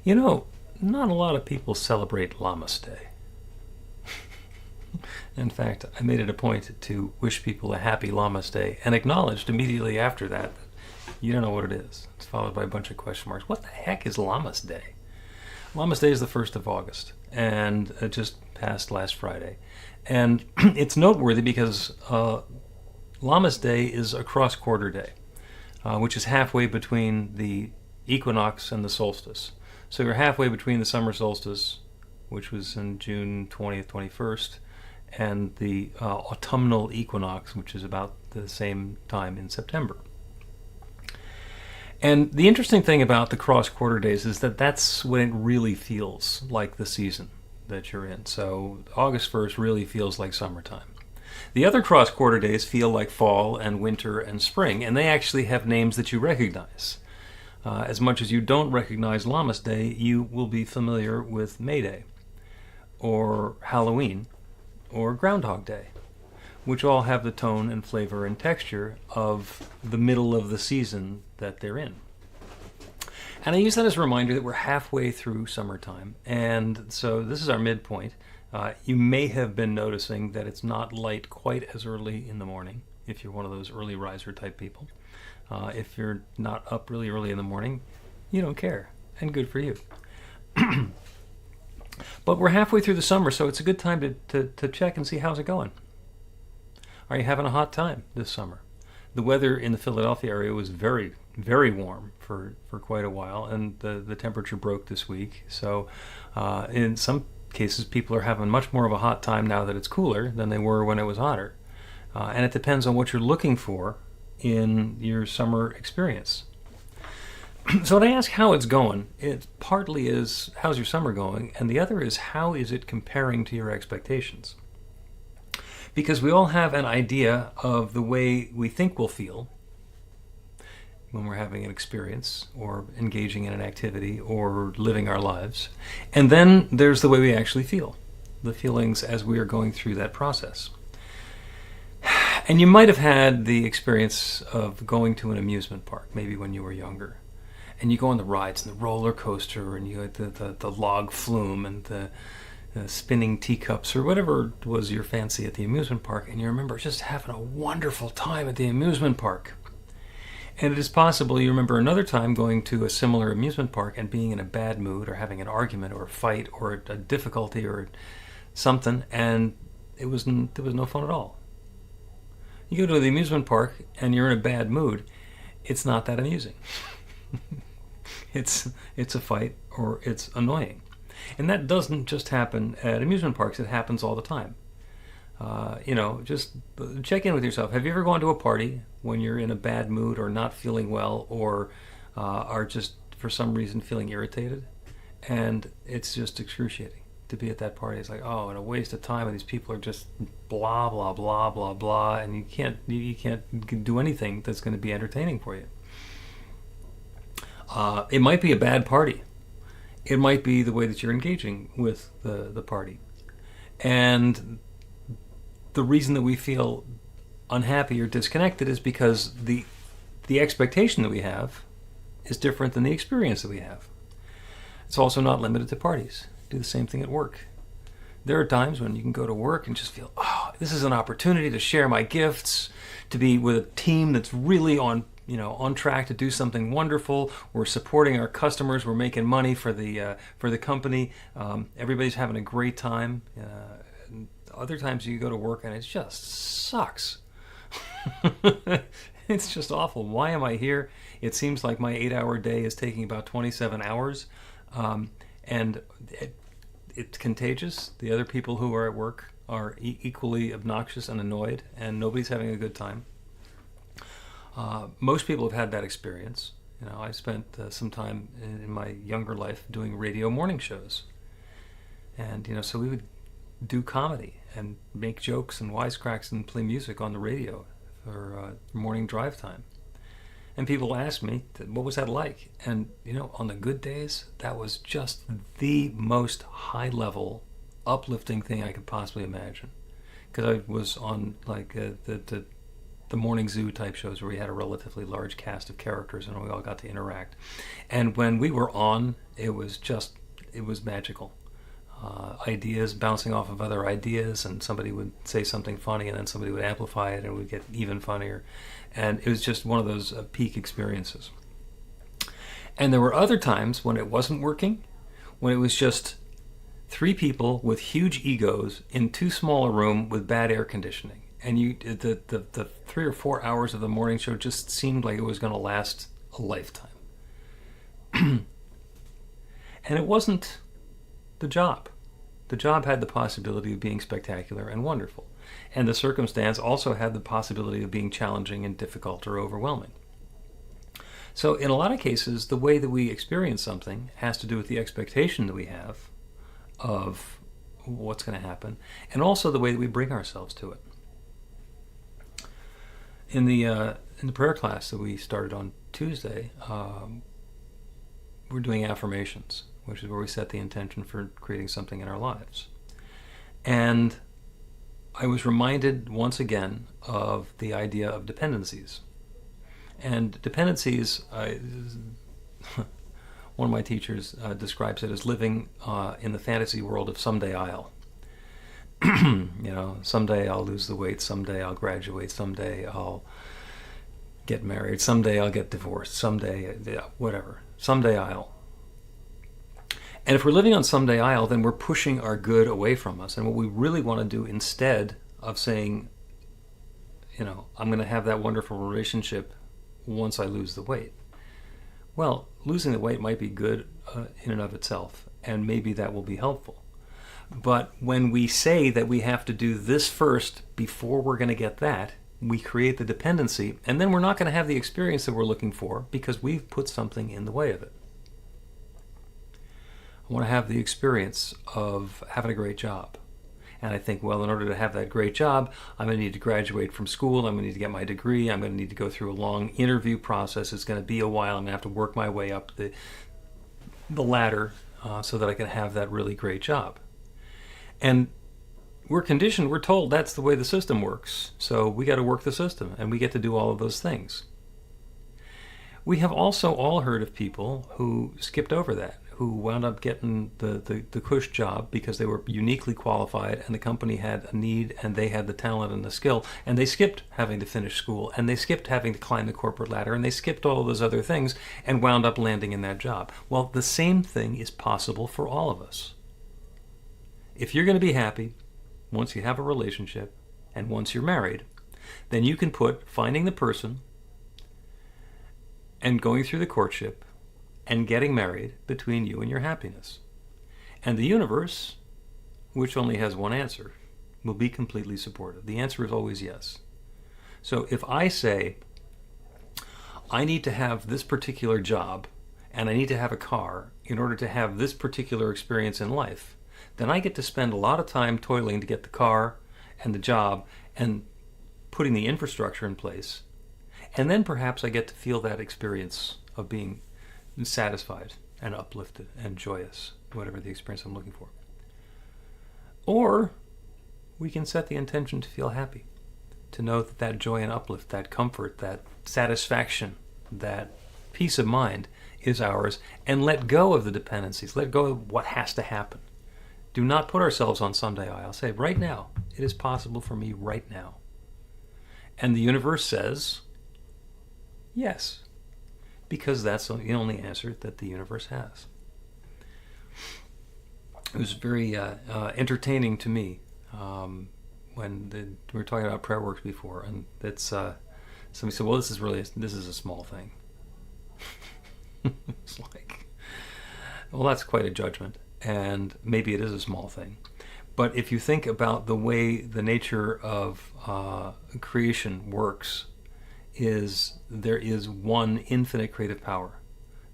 You know, not a lot of people celebrate Lammas Day. In fact, I made it a point to wish people a happy Lammas Day and acknowledged immediately after that you don't know what it is. It's followed by a bunch of question marks. What the heck is Lammas Day? Lammas Day is the 1st of August, and it just passed last Friday. And it's noteworthy because Lammas Day is a cross-quarter day, which is halfway between the equinox and the solstice. So you're halfway between the summer solstice, which was in June 20th, 21st, and the autumnal equinox, which is about the same time in September. And the interesting thing about the cross-quarter days is that that's when it really feels like the season that you're in. So August 1st really feels like summertime. The other cross-quarter days feel like fall and winter and spring, and they actually have names that you recognize. As much as you don't recognize Lammas Day, you will be familiar with May Day, or Halloween, or Groundhog Day, which all have the tone and flavor and texture of the middle of the season that they're in. And I use that as a reminder that we're halfway through summertime, and so this is our midpoint. You may have been noticing that it's not light quite as early in the morning, if you're one of those early riser type people. If you're not up really early in the morning, you don't care, and good for you. But we're halfway through the summer, so it's a good time to check and see how's it going. Are you having a hot time this summer? The weather in the Philadelphia area was very, very warm for quite a while, and the temperature broke this week. So in some cases, people are having much more of a hot time now that it's cooler than they were when it was hotter. And it depends on what you're looking for in your summer experience. So when I ask how it's going, it partly is how's your summer going, and the other is how is it comparing to your expectations? Because we all have an idea of the way we think we'll feel when we're having an experience or engaging in an activity or living our lives. And then there's the way we actually feel, the feelings as we are going through that process. And you might have had the experience of going to an amusement park, maybe when you were younger. And you go on the rides and the roller coaster and you had the log flume and the spinning teacups or whatever was your fancy at the amusement park, and you remember just having a wonderful time at the amusement park. And it is possible you remember another time going to a similar amusement park and being in a bad mood or having an argument or a fight or a difficulty or something, and there was no fun at all. You go to the amusement park and you're in a bad mood, it's not that amusing. It's a fight or it's annoying. And that doesn't just happen at amusement parks, it happens all the time. Just check in with yourself. Have you ever gone to a party when you're in a bad mood or not feeling well or are just for some reason feeling irritated? And it's just excruciating to be at that party. It's like, oh, and a waste of time, and these people are just blah, blah, blah, blah, blah, and you can't do anything that's going to be entertaining for you. It might be a bad party. It might be the way that you're engaging with the party. And the reason that we feel unhappy or disconnected is because the expectation that we have is different than the experience that we have. It's also not limited to parties. Do the same thing at work. There are times when you can go to work and just feel, oh, this is an opportunity to share my gifts, to be with a team that's really on track to do something wonderful. We're supporting our customers. We're making money for the company. Everybody's having a great time. Other times you go to work and it just sucks. It's just awful. Why am I here? It seems like my 8-hour day is taking about 27 hours. And it's contagious. The other people who are at work are equally obnoxious and annoyed, and nobody's having a good time. Most people have had that experience. I spent some time in my younger life doing radio morning shows. And, so we would do comedy and make jokes and wisecracks and play music on the radio for morning drive time. And people ask me, what was that like? And, on the good days, that was just the most high-level, uplifting thing I could possibly imagine. Because I was on, the the morning zoo type shows where we had a relatively large cast of characters and we all got to interact. And when we were on, it was magical. Ideas bouncing off of other ideas, and somebody would say something funny and then somebody would amplify it and it would get even funnier. And it was just one of those peak experiences. And there were other times when it wasn't working, when it was just 3 people with huge egos in too small a room with bad air conditioning. And the 3 or 4 hours of the morning show just seemed like it was going to last a lifetime. And it wasn't the job. The job had the possibility of being spectacular and wonderful. And the circumstance also had the possibility of being challenging and difficult or overwhelming. So in a lot of cases, the way that we experience something has to do with the expectation that we have of what's going to happen, and also the way that we bring ourselves to it. In the prayer class that we started on Tuesday, we're doing affirmations, which is where we set the intention for creating something in our lives. And I was reminded once again of the idea of dependencies. And dependencies, one of my teachers describes it as living in the fantasy world of someday I'll. Someday I'll lose the weight, someday I'll graduate, someday I'll get married, someday I'll get divorced, someday, whatever, someday I'll. And if we're living on someday I'll, then we're pushing our good away from us. And what we really want to do, instead of saying, I'm going to have that wonderful relationship once I lose the weight. Well, losing the weight might be good in and of itself, and maybe that will be helpful. But when we say that we have to do this first before we're going to get that, we create the dependency, and then we're not going to have the experience that we're looking for because we've put something in the way of it. I want to have the experience of having a great job. And I think, well, in order to have that great job, I'm going to need to graduate from school, I'm going to need to get my degree, I'm going to need to go through a long interview process, it's going to be a while, I'm going to have to work my way up the ladder so that I can have that really great job. And we're conditioned, we're told that's the way the system works, so we got to work the system, and we get to do all of those things. We have also all heard of people who skipped over that, who wound up getting the cush job because they were uniquely qualified and the company had a need and they had the talent and the skill, and they skipped having to finish school, and they skipped having to climb the corporate ladder, and they skipped all of those other things and wound up landing in that job. Well, the same thing is possible for all of us. If you're going to be happy once you have a relationship and once you're married, then you can put finding the person and going through the courtship and getting married between you and your happiness. And the universe, which only has one answer, will be completely supportive. The answer is always yes. So if I say, I need to have this particular job and I need to have a car in order to have this particular experience in life, then I get to spend a lot of time toiling to get the car and the job and putting the infrastructure in place. And then perhaps I get to feel that experience of being satisfied and uplifted and joyous, whatever the experience I'm looking for. Or we can set the intention to feel happy, to know that that joy and uplift, that comfort, that satisfaction, that peace of mind is ours, and let go of the dependencies, let go of what has to happen. Do not put ourselves on someday I'll. Say, right now, it is possible for me right now. And the universe says, yes, because that's the only answer that the universe has. It was very entertaining to me when we were talking about prayer works before, and it's somebody said, well, this is a small thing. It's like, well, that's quite a judgment, and maybe it is a small thing. But if you think about the way the nature of creation works, there is one infinite creative power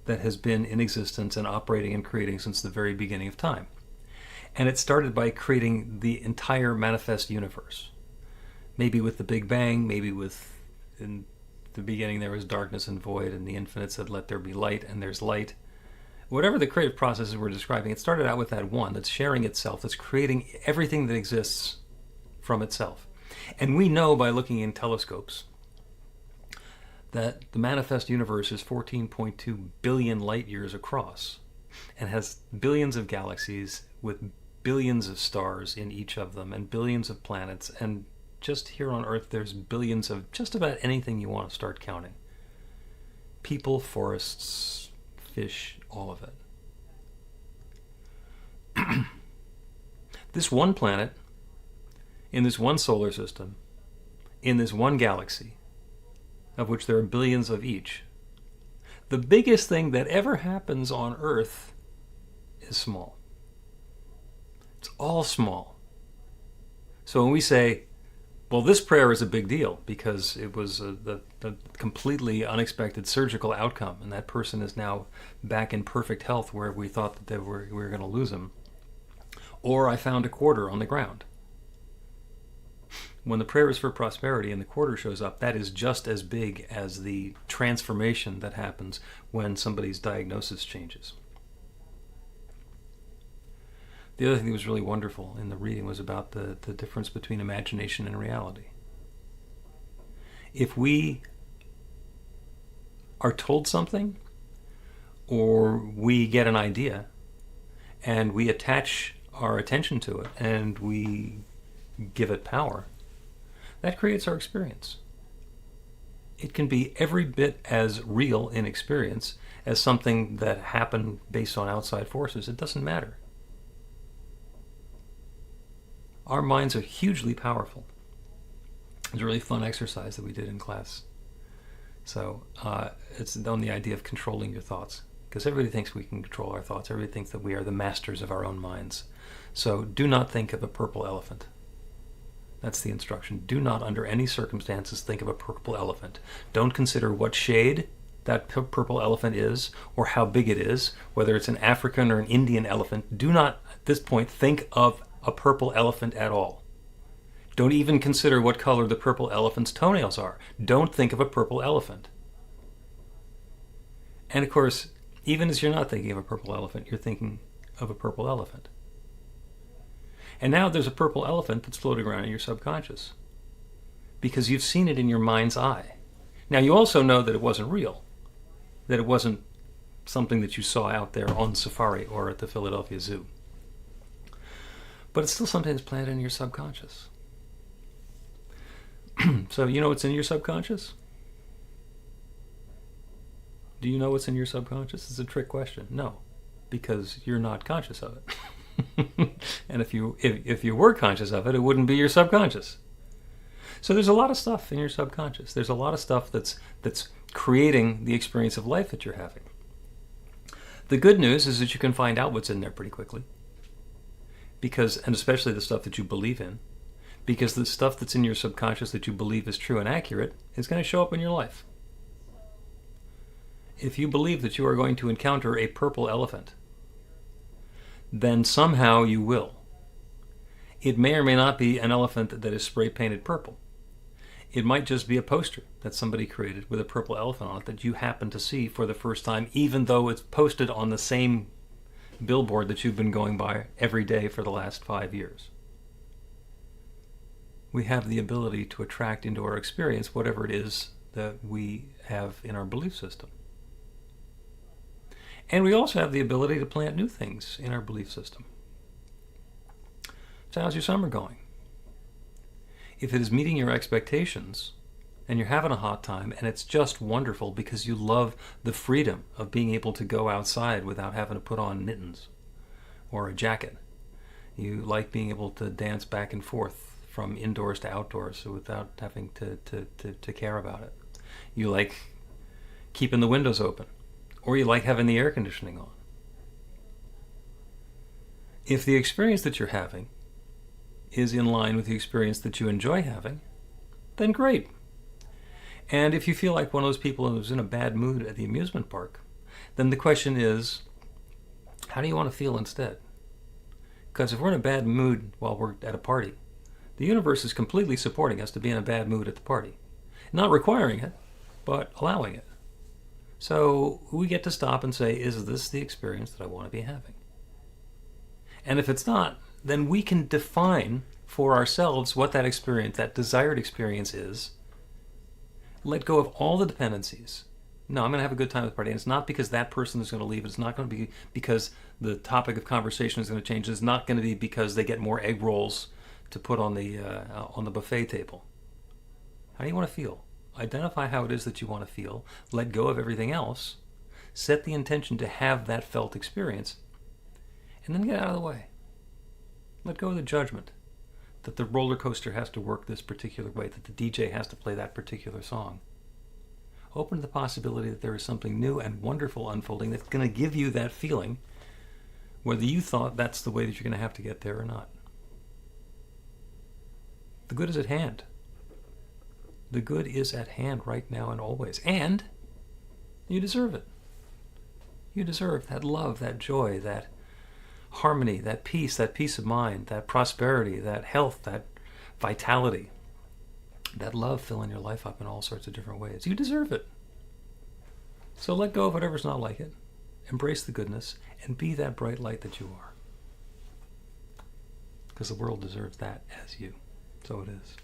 that has been in existence and operating and creating since the very beginning of time. And it started by creating the entire manifest universe. Maybe with the Big Bang, maybe in the beginning there was darkness and void, and the infinite said, let there be light, and there's light. Whatever the creative processes we're describing, it started out with that one that's sharing itself, that's creating everything that exists from itself. And we know by looking in telescopes that the manifest universe is 14.2 billion light years across and has billions of galaxies with billions of stars in each of them and billions of planets, and just here on Earth there's billions of just about anything you want to start counting. People, forests, fish, all of it. This one planet, in this one solar system, in this one galaxy, of which there are billions of each, the biggest thing that ever happens on Earth is small. It's all small. So when we say, well, this prayer is a big deal because it was the completely unexpected surgical outcome, and that person is now back in perfect health where we thought that we were going to lose him. Or I found a quarter on the ground. When the prayer is for prosperity and the quarter shows up, that is just as big as the transformation that happens when somebody's diagnosis changes. The other thing that was really wonderful in the reading was about the difference between imagination and reality. If we are told something, or we get an idea, and we attach our attention to it, and we give it power, that creates our experience. It can be every bit as real in experience as something that happened based on outside forces. It doesn't matter. Our minds are hugely powerful. It was a really fun exercise that we did in class. So it's on the idea of controlling your thoughts, because everybody thinks we can control our thoughts. Everybody thinks that we are the masters of our own minds. So do not think of a purple elephant. That's the instruction. Do not, under any circumstances, think of a purple elephant. Don't consider what shade that purple elephant is, or how big it is, whether it's an African or an Indian elephant. Do not, at this point, think of a purple elephant at all. Don't even consider what color the purple elephant's toenails are. Don't think of a purple elephant. And of course, even as you're not thinking of a purple elephant, you're thinking of a purple elephant. And now there's a purple elephant that's floating around in your subconscious, because you've seen it in your mind's eye. Now you also know that it wasn't real, that it wasn't something that you saw out there on safari or at the Philadelphia Zoo. But it's still something that's planted in your subconscious. So you know what's in your subconscious? Do you know what's in your subconscious? It's a trick question. No, because you're not conscious of it. And if you were conscious of it, it wouldn't be your subconscious. So there's a lot of stuff in your subconscious. There's a lot of stuff that's creating the experience of life that you're having. The good news is that you can find out what's in there pretty quickly. And especially the stuff that you believe in, because the stuff that's in your subconscious that you believe is true and accurate is going to show up in your life. If you believe that you are going to encounter a purple elephant, then somehow you will. It may or may not be an elephant that is spray painted purple. It might just be a poster that somebody created with a purple elephant on it that you happen to see for the first time, even though it's posted on the same billboard that you've been going by every day for the last 5 years. We have the ability to attract into our experience whatever it is that we have in our belief system. And we also have the ability to plant new things in our belief system. So how's your summer going? If it is meeting your expectations and you're having a hot time and it's just wonderful because you love the freedom of being able to go outside without having to put on mittens or a jacket. You like being able to dance back and forth from indoors to outdoors without having to care about it. You like keeping the windows open, or you like having the air conditioning on. If the experience that you're having is in line with the experience that you enjoy having, then great. And if you feel like one of those people who's in a bad mood at the amusement park, then the question is, how do you want to feel instead? Because if we're in a bad mood while we're at a party, the universe is completely supporting us to be in a bad mood at the party. Not requiring it, but allowing it. So we get to stop and say, is this the experience that I want to be having? And if it's not, then we can define for ourselves what that experience, that desired experience is, Let go of all the dependencies. No, I'm going to have a good time at the party. And it's not because that person is going to leave. It's not going to be because the topic of conversation is going to change. It's not going to be because they get more egg rolls to put on the buffet table. How do you want to feel? Identify how it is that you want to feel. Let go of everything else. Set the intention to have that felt experience. And then get out of the way. Let go of the judgment that the roller coaster has to work this particular way, that the DJ has to play that particular song. Open to the possibility that there is something new and wonderful unfolding that's going to give you that feeling, whether you thought that's the way that you're going to have to get there or not. The good is at hand. The good is at hand right now and always. And you deserve it. You deserve that love, that joy, that harmony, that peace of mind, that prosperity, that health, that vitality, that love filling your life up in all sorts of different ways. You deserve it. So let go of whatever's not like it. Embrace the goodness and be that bright light that you are. Because the world deserves that as you. So it is.